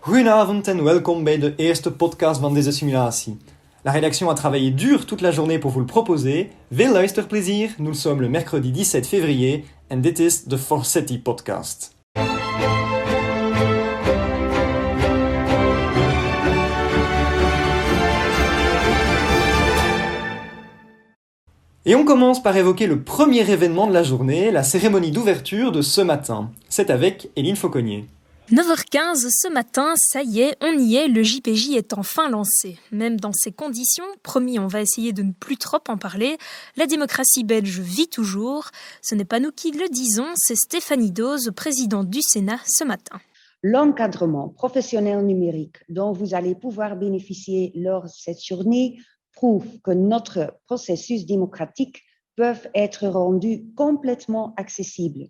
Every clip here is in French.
Goedenavond en welkom bij de eerste podcast van deze simulatie. La rédaction a travaillé dur toute la journée pour vous le proposer. Veel luisterplezier, nous sommes le mercredi 17 février en dit is de Forsetti podcast. Et on commence par évoquer le premier événement de la journée, la cérémonie d'ouverture de ce matin. C'est avec Éline Fauconnier. 9h15 ce matin, ça y est, on y est, le JPJ est enfin lancé. Même dans ces conditions, promis, on va essayer de ne plus trop en parler, la démocratie belge vit toujours. Ce n'est pas nous qui le disons, c'est Stéphanie Doze, présidente du Sénat, ce matin. L'encadrement professionnel numérique dont vous allez pouvoir bénéficier lors de cette journée prouve que notre processus démocratique peut être rendu complètement accessible.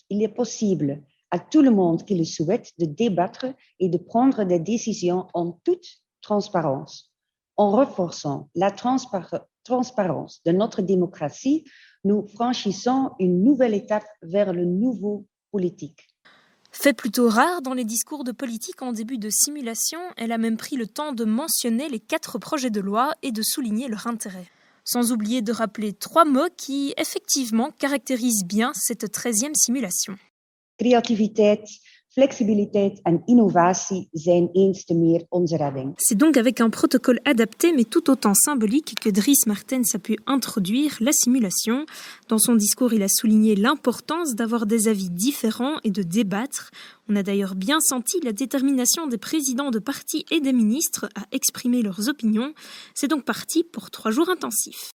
Il est possible à tout le monde qui le souhaite de débattre et de prendre des décisions en toute transparence. En renforçant la transparence de notre démocratie, nous franchissons une nouvelle étape vers le nouveau politique. Fait plutôt rare dans les discours de politique en début de simulation, elle a même pris le temps de mentionner les 4 projets de loi et de souligner leur intérêt. Sans oublier de rappeler 3 mots qui, effectivement, caractérisent bien cette 13e simulation. Creativiteit, flexibiliteit en innovatie zijn eens te meer onze redding. C'est donc avec un protocole adapté mais tout autant symbolique que Dries Martens a pu introduire la simulation. Dans son discours, il a souligné l'importance d'avoir des avis différents et de débattre. On a d'ailleurs bien senti la détermination des présidents de partis et des ministres à exprimer leurs opinions. C'est donc parti pour 3 jours intensifs.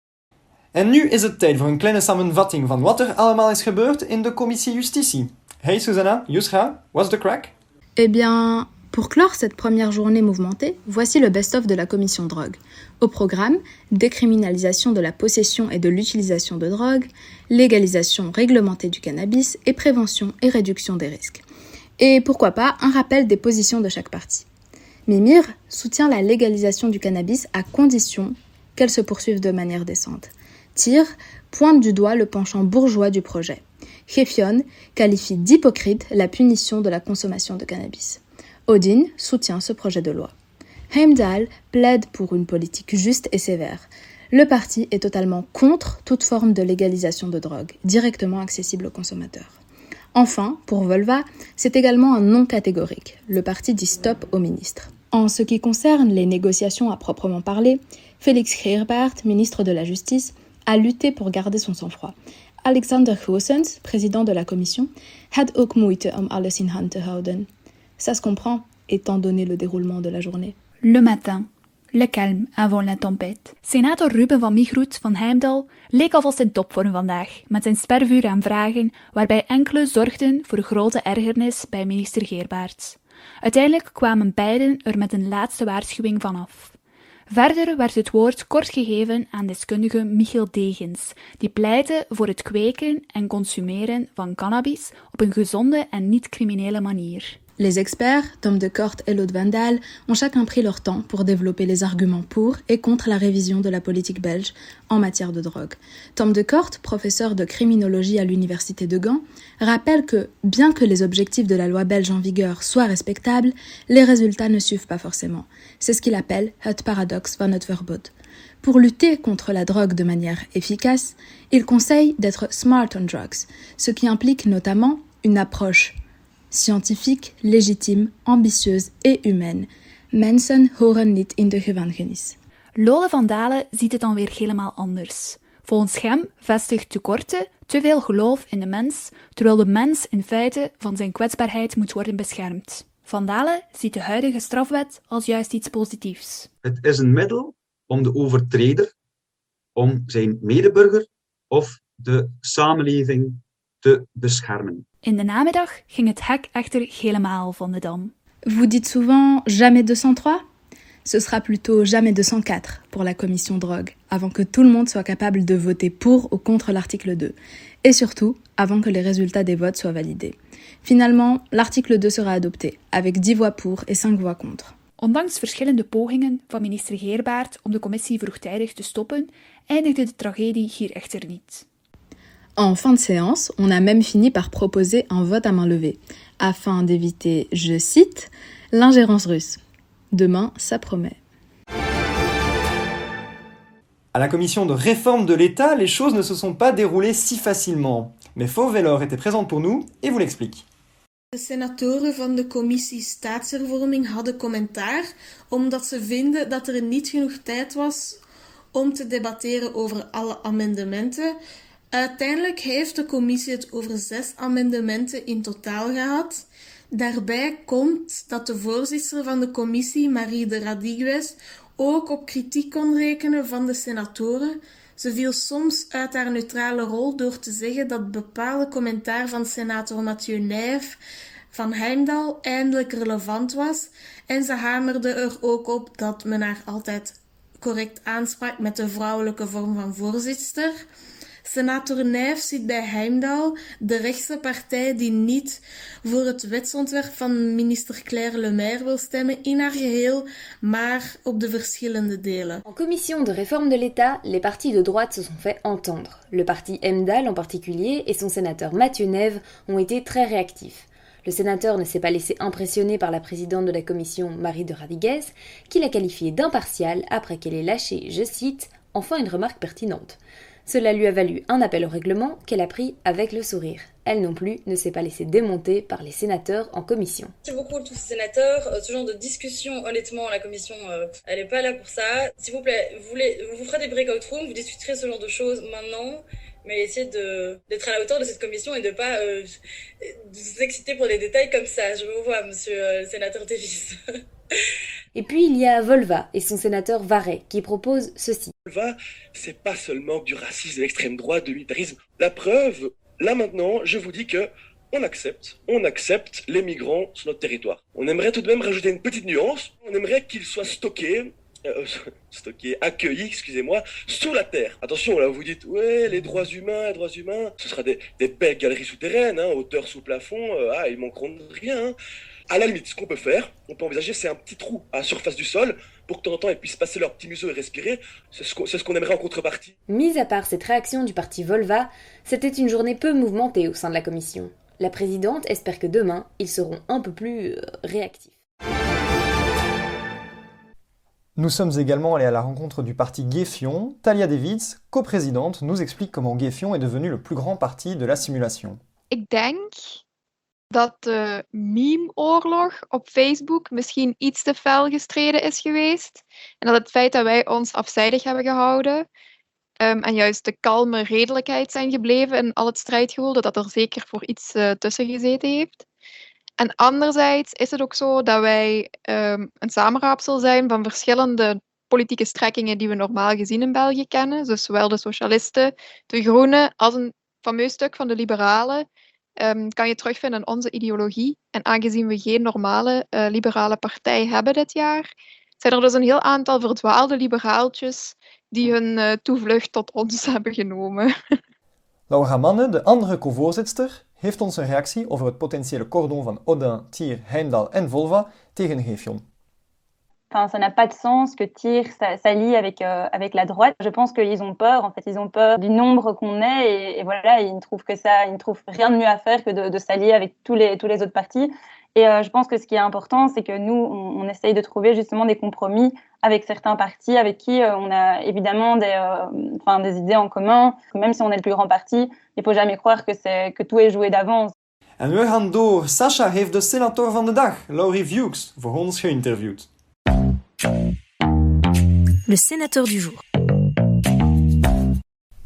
En nu is het tijd voor een kleine samenvatting van wat er allemaal is gebeurd in de commissie Justitie. Hey Susanna, Yusra, what's the crack? Eh bien, pour clore cette première journée mouvementée, voici le best-of de la commission drogue. Au programme, décriminalisation de la possession et de l'utilisation de drogue, légalisation réglementée du cannabis et prévention et réduction des risques. Et pourquoi pas, un rappel des positions de chaque parti. Mimir soutient la légalisation du cannabis à condition qu'elle se poursuive de manière décente. Tyr pointe du doigt le penchant bourgeois du projet. Gefion qualifie d'hypocrite la punition de la consommation de cannabis. Odin soutient ce projet de loi. Heimdall plaide pour une politique juste et sévère. Le parti est totalement contre toute forme de légalisation de drogue, directement accessible aux consommateurs. Enfin, pour Volva, c'est également un non catégorique. Le parti dit stop au ministre. En ce qui concerne les négociations à proprement parler, Felix Geerbaert, ministre de la Justice, a lutté pour garder son sang-froid. Alexander Goossens, président de la commission, had ook moeite om alles in hand te houden. Ça se comprend, étant donné le déroulement de la journée. Le matin, le calme avant la tempête. Senator Ruben van Migroet van Heimdal leek alvast in topvorm vandaag, met zijn spervuur aan vragen, waarbij enkele zorgden voor grote ergernis bij minister Geerbaert. Uiteindelijk kwamen beiden er met een laatste waarschuwing vanaf. Verder werd het woord kort gegeven aan deskundige Michiel Degens, die pleitte voor het kweken en consumeren van cannabis op een gezonde en niet-criminele manier. Les experts, Tom de Kort et Lode Vandal, ont chacun pris leur temps pour développer les arguments pour et contre la révision de la politique belge en matière de drogue. Tom de Kort, professeur de criminologie à l'université de Gand, rappelle que, bien que les objectifs de la loi belge en vigueur soient respectables, les résultats ne suivent pas forcément. C'est ce qu'il appelle het paradoxe van het verbod. Pour lutter contre la drogue de manière efficace, il conseille d'être smart on drugs, ce qui implique notamment une approche scientifique, légitime, ambitieuse et humaine. Mensen horen niet in de gevangenis. Lode van Dalen ziet het dan weer helemaal anders. Volgens hem vestigt tekorten te veel geloof in de mens, terwijl de mens in feite van zijn kwetsbaarheid moet worden beschermd. Van Dalen ziet de huidige strafwet als juist iets positiefs. Het is een middel om de overtreder, om zijn medeburger of de samenleving te beschermen. In de namiddag ging het hek echter helemaal van de dam. Vous dites souvent jamais 203? Ce sera plutôt jamais 204 pour la commission drogue, avant que tout le monde soit capable de voter pour ou contre l'article 2. Et surtout, avant que les résultats des votes soient validés. Finalement, l'article 2 sera adopté, avec 10 voix pour et 5 voix contre. Ondanks verschillende pogingen van minister Geerbaert om de commissie vroegtijdig te stoppen, eindigde de tragédie hier echter niet. En fin de séance, on a même fini par proposer un vote à main levée, afin d'éviter, je cite, L'ingérence russe. Demain, ça promet. À la commission de réforme de l'État, les choses ne se sont pas déroulées si facilement. Mais Fauve Velor était présente pour nous et vous l'explique. De senatoren van de commissie staatshervorming hadden commentaar omdat ze vinden dat er niet genoeg tijd was om te debatteren over alle amendementen. Uiteindelijk heeft de commissie het over 6 amendementen in totaal gehad. Daarbij komt dat de voorzitter van de commissie, Marie de Radigues, ook op kritiek kon rekenen van de senatoren. Ze viel soms uit haar neutrale rol door te zeggen dat bepaalde commentaar van senator Mathieu Nijf van Heimdal eindelijk relevant was. En ze hamerde er ook op dat men haar altijd correct aansprak met de vrouwelijke vorm van voorzitster. Senator Nijf zit bij Heimdal, de rechtse partij die niet voor het wetsontwerp van minister Claire Lemaire wil stemmen in haar geheel, maar op de verschillende delen. En commission de réforme de l'État, les partis de droite se sont fait entendre. Le parti Heimdal en particulier et son sénateur Mathieu Nève ont été très réactifs. Le sénateur ne s'est pas laissé impressionner par la présidente de la commission, Marie de Radigues, qui l'a qualifiée d'impartiale après qu'elle ait lâché, je cite, « enfin une remarque pertinente ». Cela lui a valu un appel au règlement qu'elle a pris avec le sourire. Elle non plus ne s'est pas laissée démonter par les sénateurs en commission. Merci beaucoup tous ces sénateurs. Ce genre de discussion, honnêtement, la commission, elle n'est pas là pour ça. S'il vous plaît, vous ferez des breakout rooms, vous discuterez ce genre de choses maintenant, mais essayez d'être à la hauteur de cette commission et de ne pas vous exciter pour des détails comme ça. Je vous vois, monsieur le sénateur Davis. Et puis il y a Volva et son sénateur Varret qui proposent ceci. Volva, c'est pas seulement du racisme de l'extrême droite, du militarisme. La preuve, là maintenant, je vous dis que on accepte les migrants sur notre territoire. On aimerait tout de même rajouter une petite nuance. On aimerait qu'ils soient accueillis, excusez-moi, sous la terre. Attention, là vous dites, ouais, les droits humains, ce sera des belles galeries souterraines, hauteur sous plafond, ils manqueront de rien. À la limite, ce qu'on peut faire, on peut envisager, c'est un petit trou à la surface du sol pour que de temps en temps, ils puissent passer leur petit museau et respirer. C'est ce qu'on aimerait en contrepartie. Mis à part cette réaction du parti Volva, c'était une journée peu mouvementée au sein de la commission. La présidente espère que demain, ils seront un peu plus réactifs. Nous sommes également allés à la rencontre du parti Gefion. Talia Davids, coprésidente, nous explique comment Gefion est devenu le plus grand parti de la simulation. Ik denk dat de meme-oorlog op Facebook misschien iets te fel gestreden is geweest. En dat het feit dat wij ons afzijdig hebben gehouden en juist de kalme redelijkheid zijn gebleven in al het strijdgewoel, dat er zeker voor iets tussen gezeten heeft. En anderzijds is het ook zo dat wij een samenraapsel zijn van verschillende politieke strekkingen die we normaal gezien in België kennen. Dus zowel de socialisten, de groenen als een fameus stuk van de liberalen. Kan je terugvinden in onze ideologie. En aangezien we geen normale liberale partij hebben dit jaar, zijn er dus een heel aantal verdwaalde liberaaltjes die hun toevlucht tot ons hebben genomen. Laura Manne, de andere co-voorzitster, heeft ons een reactie over het potentiële cordon van Odin, Thiers, Heimdal en Volva tegen Gefion. Enfin, ça n'a pas de sens que Thiers s'allie avec la droite. Je pense qu'ils ont peur, en fait, ils ont peur du nombre qu'on est et voilà, ils ne trouvent rien de mieux à faire que de s'allier avec tous les autres partis. Et je pense que ce qui est important, c'est que nous, on essaye de trouver justement des compromis avec certains partis avec qui on a évidemment des idées en commun. Même si on est le plus grand parti, il ne faut jamais croire que tout est joué d'avance. En we gaan door. Sasha heeft de senator van de dag, Laurie Vieux, voor ons geïnterviewd. Le sénateur du jour.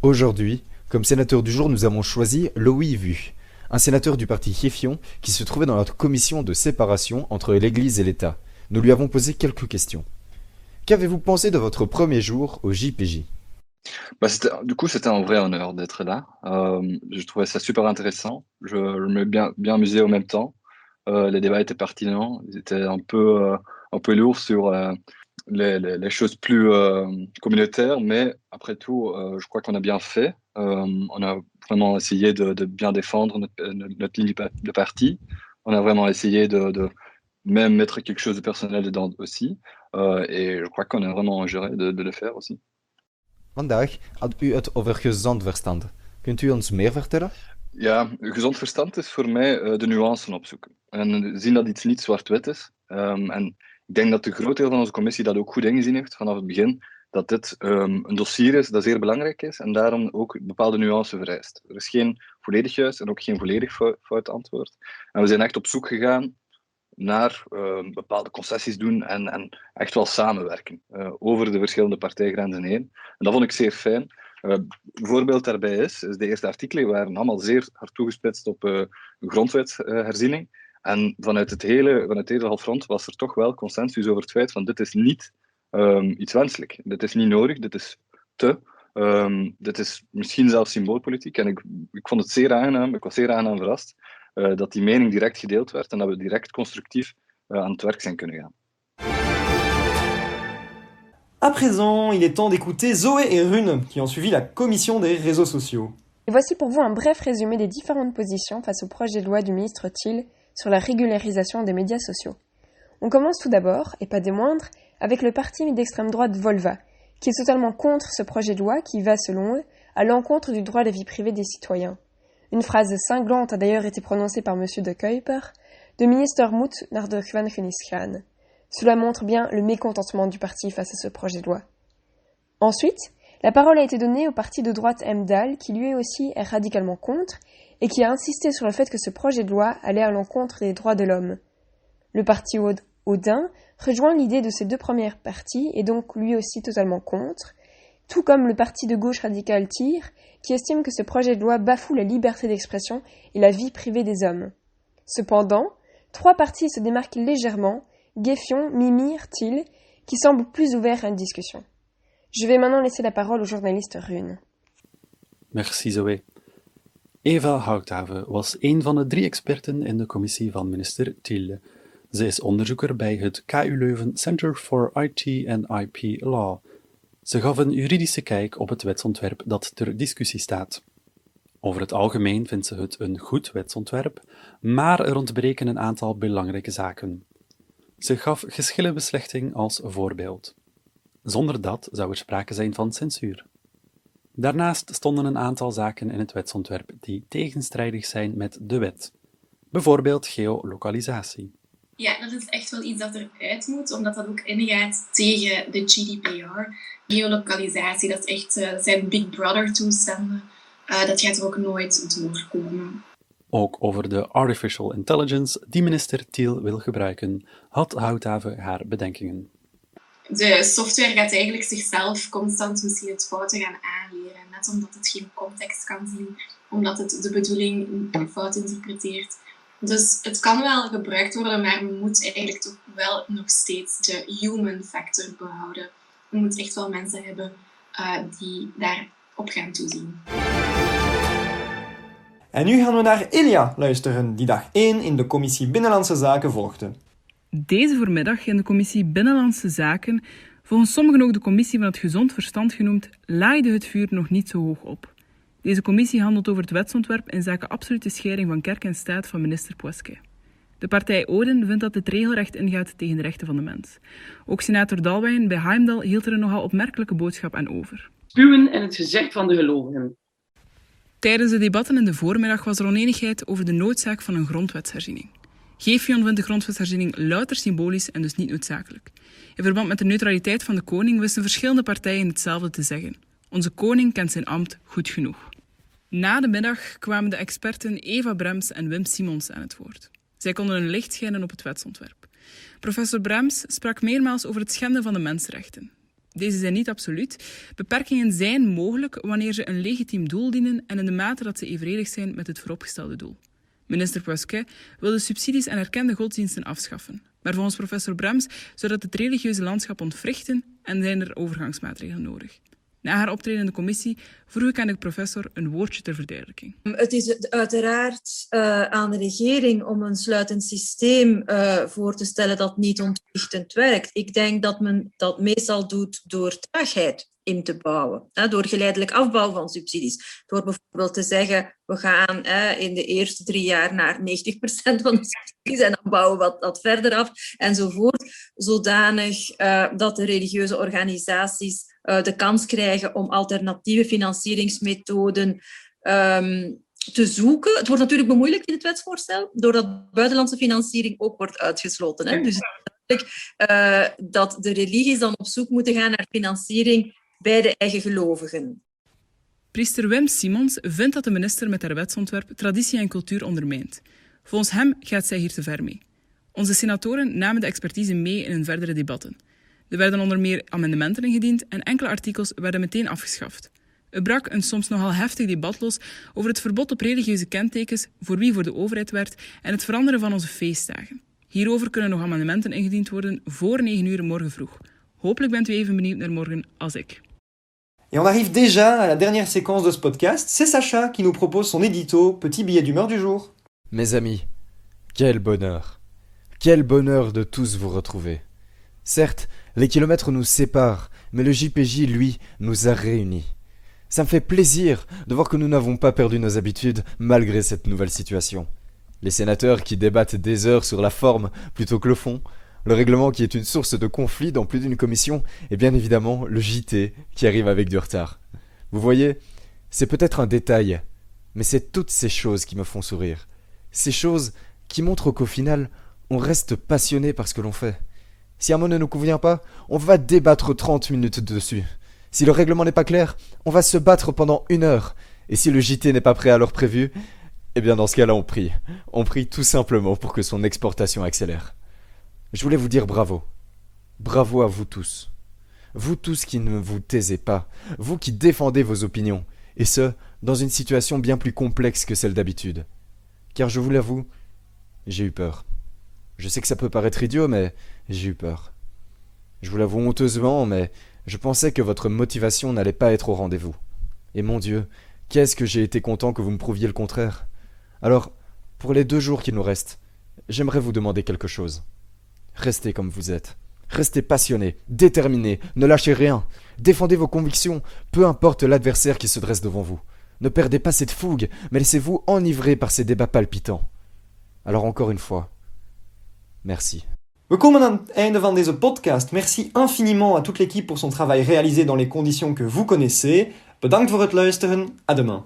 Aujourd'hui, comme sénateur du jour, nous avons choisi Loïc Vu, un sénateur du parti Gefion qui se trouvait dans la commission de séparation entre l'Église et l'État. Nous lui avons posé quelques questions. Qu'avez-vous pensé de votre premier jour au JPJ ? C'était un vrai honneur d'être là. Je trouvais ça super intéressant. Je me bien amusé en même temps. Les débats étaient pertinents. Ils étaient un peu lourds sur les choses plus communautaires, mais après tout, je crois qu'on a bien fait. On a vraiment essayé de bien défendre notre ligne de parti. On a vraiment essayé de même mettre quelque chose de personnel dedans aussi. Et je crois qu'on a vraiment géré de le faire aussi. Vandaag had u het over gezond verstand. Kunt u ons meer vertellen? Ja, gezond verstand is voor mij de nuancen opzoeken. En zien dat iets niet zwart-wit is. En ik denk dat de groot deel van onze commissie dat ook goed ingezien heeft vanaf het begin, dat dit een dossier is dat zeer belangrijk is en daarom ook bepaalde nuance vereist. Er is geen volledig juist en ook geen volledig fout antwoord. En we zijn echt op zoek gegaan naar bepaalde concessies doen en echt wel samenwerken over de verschillende partijgrenzen heen. En dat vond ik zeer fijn. Een voorbeeld daarbij is de eerste artikelen waren allemaal zeer hard toegespitst op grondwetsherziening. En vanuit het hele halfrond was er toch wel consensus over het feit van dit is niet iets wenselijk. Dit is niet nodig, dit is dit is misschien zelfs symboolpolitiek. En ik vond het zeer aangenaam, ik was zeer aangenaam verrast dat die mening direct gedeeld werd en dat we direct constructief aan het werk zijn kunnen gaan. À présent, il est temps d'écouter Zoé et Rune, qui ont suivi la commission des réseaux sociaux. Et voici pour vous un bref résumé des différentes positions face au projet de loi du ministre Thiel sur la régularisation des médias sociaux. On commence tout d'abord, et pas des moindres, avec le parti d'extrême droite Volva, qui est totalement contre ce projet de loi qui va, selon eux, à l'encontre du droit à la vie privée des citoyens. Une phrase cinglante a d'ailleurs été prononcée par M. de Kuiper, de minister moet naar de gevangenis gaan. Cela montre bien le mécontentement du parti face à ce projet de loi. Ensuite, la parole a été donnée au parti de droite MDAL, qui lui aussi est radicalement contre, et qui a insisté sur le fait que ce projet de loi allait à l'encontre des droits de l'homme. Le parti Audin rejoint l'idée de ces deux premières parties, et donc lui aussi totalement contre, tout comme le parti de gauche radical TIR, qui estime que ce projet de loi bafoue la liberté d'expression et la vie privée des hommes. Cependant, trois partis se démarquent légèrement, Gefion, Mimir, Thiel, qui semblent plus ouverts à une discussion. Je vais maintenant laisser la parole au journaliste Rune. Merci Zoé. Eva Houthaven was een van de 3 experten in de commissie van minister Thiel. Ze is onderzoeker bij het KU Leuven Center for IT and IP Law. Ze gaf een juridische kijk op het wetsontwerp dat ter discussie staat. Over het algemeen vindt ze het een goed wetsontwerp, maar er ontbreken een aantal belangrijke zaken. Ze gaf geschillenbeslechting als voorbeeld. Zonder dat zou er sprake zijn van censuur. Daarnaast stonden een aantal zaken in het wetsontwerp die tegenstrijdig zijn met de wet. Bijvoorbeeld geolokalisatie. Ja, dat is echt wel iets dat eruit moet, omdat dat ook ingaat tegen de GDPR. Geolokalisatie, dat is echt zijn Big Brother toestanden. Dat gaat er ook nooit doorkomen. Ook over de artificial intelligence die minister Thiel wil gebruiken, had Houthaven haar bedenkingen. De software gaat eigenlijk zichzelf constant misschien het fouten gaan aanleren, net omdat het geen context kan zien, omdat het de bedoeling fout interpreteert. Dus het kan wel gebruikt worden, maar we moeten eigenlijk toch wel nog steeds de human factor behouden. We moeten echt wel mensen hebben die daarop gaan toezien. En nu gaan we naar Elia luisteren, die dag 1 in de commissie Binnenlandse Zaken volgde. Deze voormiddag in de commissie Binnenlandse Zaken, volgens sommigen ook de commissie van het gezond verstand genoemd, laaide het vuur nog niet zo hoog op. Deze commissie handelt over het wetsontwerp in zaken absolute scheiding van kerk en staat van minister Poesque. De partij Oden vindt dat dit regelrecht ingaat tegen de rechten van de mens. Ook senator Dalwijn bij Heimdal hield er een nogal opmerkelijke boodschap aan over. Spuwen in het gezicht van de gelovigen. Tijdens de debatten in de voormiddag was er onenigheid over de noodzaak van een grondwetsherziening. Gefion vindt de grondwetsherziening louter symbolisch en dus niet noodzakelijk. In verband met de neutraliteit van de koning wisten verschillende partijen hetzelfde te zeggen. Onze koning kent zijn ambt goed genoeg. Na de middag kwamen de experten Eva Brems en Wim Simons aan het woord. Zij konden een licht schijnen op het wetsontwerp. Professor Brems sprak meermaals over het schenden van de mensenrechten. Deze zijn niet absoluut. Beperkingen zijn mogelijk wanneer ze een legitiem doel dienen en in de mate dat ze evenredig zijn met het vooropgestelde doel. Minister Poesque wil de subsidies aan erkende godsdiensten afschaffen. Maar volgens professor Brems zou dat het religieuze landschap ontwrichten en zijn er overgangsmaatregelen nodig. Na haar optreden in de commissie vroeg ik aan de professor een woordje ter verduidelijking. Het is uiteraard aan de regering om een sluitend systeem voor te stellen dat niet ontwrichtend werkt. Ik denk dat men dat meestal doet door traagheid in te bouwen. Door geleidelijk afbouw van subsidies. Door bijvoorbeeld te zeggen, we gaan in de eerste 3 jaar naar 90% van de subsidies en dan bouwen we wat verder af enzovoort. Zodanig dat de religieuze organisaties de kans krijgen om alternatieve financieringsmethoden te zoeken. Het wordt natuurlijk bemoeilijkt in het wetsvoorstel, doordat buitenlandse financiering ook wordt uitgesloten. Hè? Dus het is duidelijk dat de religies dan op zoek moeten gaan naar financiering bij de eigen gelovigen. Priester Wim Simons vindt dat de minister met haar wetsontwerp traditie en cultuur ondermijnt. Volgens hem gaat zij hier te ver mee. Onze senatoren namen de expertise mee in hun verdere debatten. Er werden onder meer amendementen ingediend en enkele artikels werden meteen afgeschaft. Er brak een soms nogal heftig debat los over het verbod op religieuze kentekens voor wie voor de overheid werkt en het veranderen van onze feestdagen. Hierover kunnen nog amendementen ingediend worden voor 9 uur morgen vroeg. Hopelijk bent u even benieuwd naar morgen als ik. Et on arrive déjà à la dernière séquence de ce podcast. C'est Sacha qui nous propose son édito Petit billet d'humeur du jour. Mes amis, quel bonheur. Quel bonheur de tous vous retrouver. Certes, les kilomètres nous séparent, mais le JPJ, lui, nous a réunis. Ça me fait plaisir de voir que nous n'avons pas perdu nos habitudes malgré cette nouvelle situation. Les sénateurs qui débattent des heures sur la forme plutôt que le fond, le règlement qui est une source de conflit dans plus d'une commission, et bien évidemment le JT qui arrive avec du retard. Vous voyez, c'est peut-être un détail, mais c'est toutes ces choses qui me font sourire. Ces choses qui montrent qu'au final, on reste passionné par ce que l'on fait. Si un mot ne nous convient pas, on va débattre 30 minutes dessus. Si le règlement n'est pas clair, on va se battre pendant 1 heure. Et si le JT n'est pas prêt à l'heure prévue, eh bien dans ce cas-là on prie. On prie tout simplement pour que son exportation accélère. Je voulais vous dire bravo. Bravo à vous tous. Vous tous qui ne vous taisez pas. Vous qui défendez vos opinions. Et ce, dans une situation bien plus complexe que celle d'habitude. Car je vous l'avoue, j'ai eu peur. Je sais que ça peut paraître idiot, mais j'ai eu peur. Je vous l'avoue honteusement, mais je pensais que votre motivation n'allait pas être au rendez-vous. Et mon Dieu, qu'est-ce que j'ai été content que vous me prouviez le contraire. Alors, pour les 2 jours qui nous restent, j'aimerais vous demander quelque chose. Restez comme vous êtes. Restez passionnés, déterminés, ne lâchez rien. Défendez vos convictions, peu importe l'adversaire qui se dresse devant vous. Ne perdez pas cette fougue, mais laissez-vous enivrer par ces débats palpitants. Alors encore une fois, merci. We komen aan het einde van deze podcast. Merci infiniment à toute l'équipe pour son travail réalisé dans les conditions que vous connaissez. Bedankt voor het luisteren. À demain.